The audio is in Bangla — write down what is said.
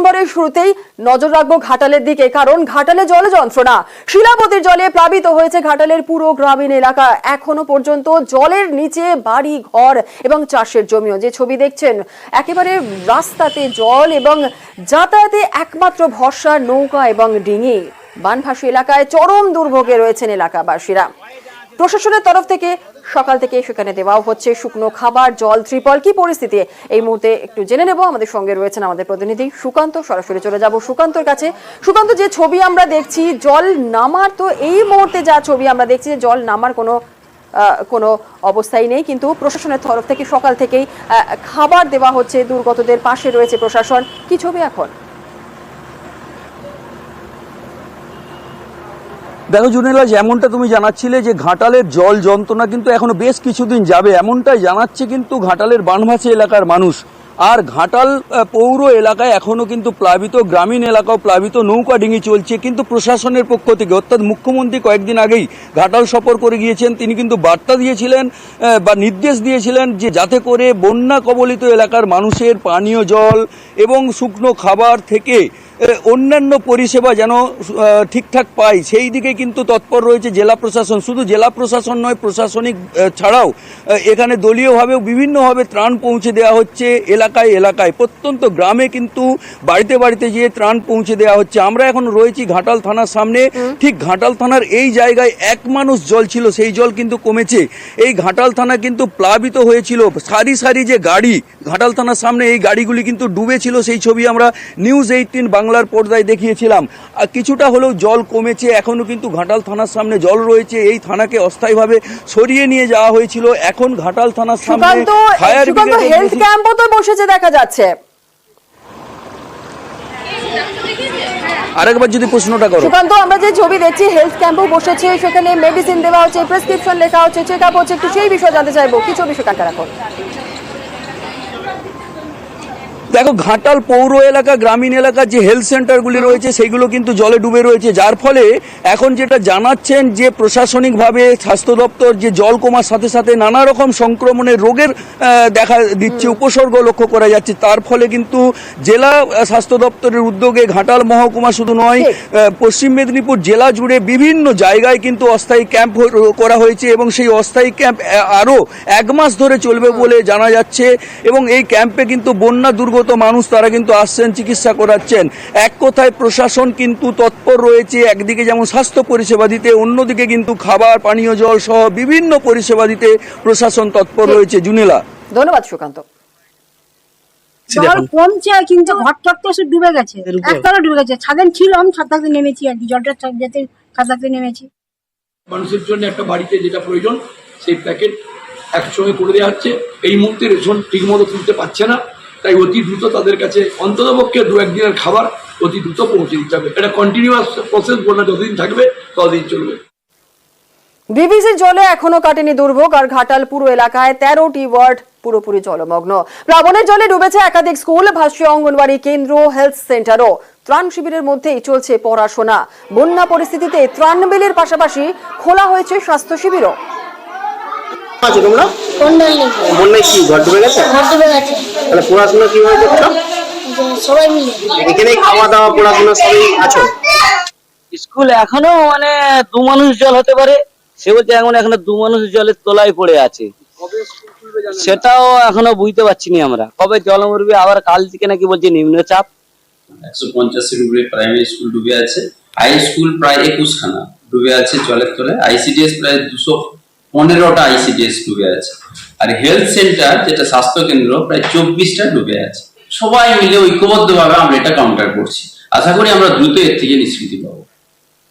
নভেম্বরের শুরুতেই নজর রাখবো ঘাটালের দিকে, কারণ ঘাটালে জল যন্ত্রণা। শিলাবতীর জলে প্লাবিত হয়েছে ঘাটালের পুরো গ্রামীণ এলাকা। এখনো পর্যন্ত জলের নিচে বাড়ি ঘর এবং চাষের জমিও। যে ছবি দেখছেন, একেবারে রাস্তাতে জল এবং যাতায়াতে একমাত্র ভরসা নৌকা এবং ডিঙি। বানভাসী এলাকায় চরম দুর্ভোগে রয়েছেন এলাকাবাসীরা। প্রশাসনের তরফ থেকে সকাল থেকে সেখানে দেওয়াও হচ্ছে শুকনো খাবার, জল, ত্রিপল। কি পরিস্থিতি এই মুহূর্তে একটু জেনে নেব। আমাদের সঙ্গে রয়েছেন আমাদের প্রতিনিধি সুকান্ত। সরাসরি চলে যাব সুকান্তর কাছে। সুকান্ত, যে ছবি আমরা দেখছি জল নামার, তো এই মুহূর্তে যা ছবি আমরা দেখছি যে জল নামার কোনো অবস্থাই নেই, কিন্তু প্রশাসনের তরফ থেকে সকাল থেকেই খাবার দেওয়া হচ্ছে, দুর্গতদের পাশে রয়েছে প্রশাসন। কি ছবি এখন? দেখো জুনেলা, যেমনটা তুমি জানাচ্ছিলে যে ঘাটালের জল যন্ত্রণা কিন্তু এখনো বেশ কিছুদিন যাবে, এমনটাই জানাচ্ছে কিন্তু ঘাটালের বানভাসী এলাকার মানুষ। আর ঘাটাল পৌর এলাকায় এখনো কিন্তু প্লাবিত, গ্রামীণ এলাকাও প্লাবিত, নৌকা ডিঙি চলছে। কিন্তু প্রশাসনের পক্ষ থেকে, অর্থাৎ মুখ্যমন্ত্রী কয়েকদিন আগেই ঘাটাল সফর করে গিয়েছেন। তিনি কিন্তু বার্তা দিয়েছিলেন বা নির্দেশ দিয়েছিলেন যে যাতে করে বন্যা কবলিত এলাকার মানুষের পানীয় জল এবং শুকনো খাবার থেকে অন্যান্য পরিষেবা যেন ঠিকঠাক পায়, সেই দিকে কিন্তু তৎপর রয়েছে জেলা প্রশাসন। শুধু জেলা প্রশাসন নয়, প্রশাসনিক ছাড়াও এখানে দলীয়ভাবেও বিভিন্নভাবে ত্রাণ পৌঁছে দেওয়া হচ্ছে এলাকায় এলাকায়। প্রত্যন্ত গ্রামে কিন্তু বাড়িতে বাড়িতে গিয়ে ত্রাণ পৌঁছে দেওয়া হচ্ছে। আমরা এখন রয়েছি ঘাটাল থানার সামনে। ঠিক ঘাটাল থানার এই জায়গায় এক মানুষ জল ছিল, সেই জল কিন্তু কমেছে। এই ঘাটাল থানা কিন্তু প্লাবিত হয়েছিল, সারি সারি যে গাড়ি ঘাটাল থানার সামনে, এই গাড়িগুলি কিন্তু ডুবেছিল। সেই ছবি আমরা নিউজ 18 বাংলার পর্দায় দেখিয়েছিলাম। আর কিছুটা হলেও জল কমেছে, এখনো কিন্তু ঘাটাল থানার সামনে জল রয়েছে। এই থানাকে অস্থায়ীভাবে সরিয়ে নিয়ে যাওয়া হয়েছিল। এখন ঘাটাল থানার সামনে ফায়ার ব্রিগেড হেলথ ক্যাম্পও তো বসেছে দেখা যাচ্ছে। আরেকবার যদি প্রশ্নটা করো সুকান্ত, আমরা যে ছবি দেখছি হেলথ ক্যাম্পও বসেছে, সেখানে মেডিসিন দেওয়া হচ্ছে, প্রেসক্রিপশন লেখা হচ্ছে, চেক আপ হচ্ছে। একটু সেই বিষয়ে জানতে চাইবো, কি ছবি সেখানকার এখন? দেখো, ঘাটাল পৌর এলাকা, গ্রামীণ এলাকার যে হেলথ সেন্টারগুলি রয়েছে সেগুলো কিন্তু জলে ডুবে রয়েছে, যার ফলে এখন যেটা জানাচ্ছেন যে প্রশাসনিকভাবে স্বাস্থ্য দপ্তর যে জল কমার সাথে সাথে নানা রকম সংক্রমণের রোগের দেখা দিচ্ছে, উপসর্গ লক্ষ্য করা যাচ্ছে। তার ফলে কিন্তু জেলা স্বাস্থ্য দপ্তরের উদ্যোগে ঘাটাল মহকুমা শুধু নয়, পশ্চিম মেদিনীপুর জেলা জুড়ে বিভিন্ন জায়গায় কিন্তু অস্থায়ী ক্যাম্প করা হয়েছে এবং সেই অস্থায়ী ক্যাম্প আরও 1 মাস ধরে চলবে বলে জানা যাচ্ছে। এবং এই ক্যাম্পে কিন্তু বন্যা দুর্গত মানুষ তারা কিন্তু আসছেন, চিকিৎসা করাচ্ছেন। এক কথায় প্রশাসন কিন্তু তৎপর রয়েছে, একদিকে যেমন স্বাস্থ্য পরিষেবা দিতে, অন্যদিকে কিন্তু খাবার, পানীয় জল সহ বিভিন্ন পরিষেবা দিতে প্রশাসন তৎপর রয়েছে। জুনেলা, ধন্যবাদ সুকান্ত। জল কমছে কিন্তু ঘর টর তো সব ডুবে গেছে, একতলা ডুবে গেছে। ছাদেন ছিল, আমি ছাদ থাকতে নেমেছি আর কি, জলটা যেতে ছাদ থাকতে নেমেছি। মানুষের জন্য একটা বাড়িতে যেটা প্রয়োজন সেই প্যাকেট একসঙ্গে করে দেওয়া হচ্ছে। এই মুহূর্তে রেশন ঠিকমতো তুলতে পারছে না, তাই অতি দ্রুত তাদের কাছে অন্ততপক্ষে 2-1 দিনের খাবার অতি দ্রুত পৌঁছে দিতে হবে। এটা কন্টিনিউয়াস প্রসেস, বন্যা যতদিন থাকবে ততদিন চলবে। বিবিসির জলে এখনো কাটেনি দুর্ভোগ, আর ঘাটাল পুরো এলাকায় 13টি ওয়ার্ড পুরোপুরি জলমগ্ন। প্লাবনের জলে ডুবেছে একাধিক স্কুল, ভাসছে অঙ্গনওয়াড়ি কেন্দ্র, হেলথ সেন্টারও। ত্রাণ শিবিরের মধ্যেই চলছে পড়াশোনা। বন্যা পরিস্থিতিতে ত্রাণ বিলের পাশাপাশি খোলা হয়েছে স্বাস্থ্য শিবিরও। বন্যায় কি ঘর ডুবে গেছে? তাহলে পড়াশোনা কিভাবে করছো? সবাই মিলে এখানে খাওয়া দাওয়া পড়াশোনা সবই আছো? স্কুল এখনো মানে 2 মানুষ জল হতে পারে, সে বলতে এখনো 2 মানুষ জলের তলায় পড়ে আছে, সেটাও এখনো বুঝতে পারছি না আমরা কবে জল মরবে। আবার কাল থেকে নাকি বলছে নিম্নচাপ। 150 উপরে প্রাইমারি স্কুল ডুবে আছে, হাই স্কুল প্রায় 21 খানা ডুবে আছে জলের তলায়, আইসিডিএস প্রায় 215টা আইসিডিএস ডুবে আছে, আর হেলথ সেন্টার যেটা স্বাস্থ্য কেন্দ্র প্রায় 24টা ডুবে আছে। সবাই মিলে ঐক্যবদ্ধভাবে আমরা এটা কাউন্টার করছি। আশা করি আমরা দ্রুত এর থেকে নিষ্কৃতি পাবো।